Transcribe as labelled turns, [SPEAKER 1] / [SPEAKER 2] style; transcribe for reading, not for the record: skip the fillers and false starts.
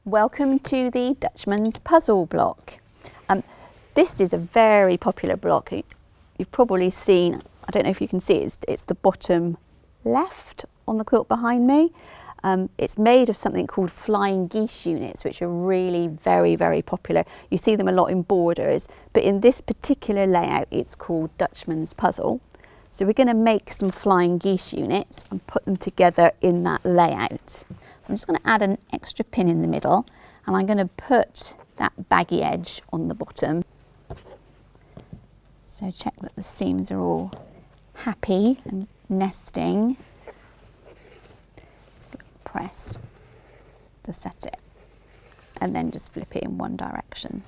[SPEAKER 1] Welcome to the Dutchman's puzzle block. This is a very popular block. You've probably seen, I don't know if you can see it, it's the bottom left on the quilt behind me. It's made of something called flying geese units, which are really very popular. You see them a lot in borders, but in this particular layout it's called Dutchman's puzzle. So we're going to make some flying geese units and put them together in that layout. So I'm just going to add an extra pin in the middle, and I'm going to put that baggy edge on the bottom. So check that the seams are all happy and nesting. Press to set it, and then just flip it in one direction.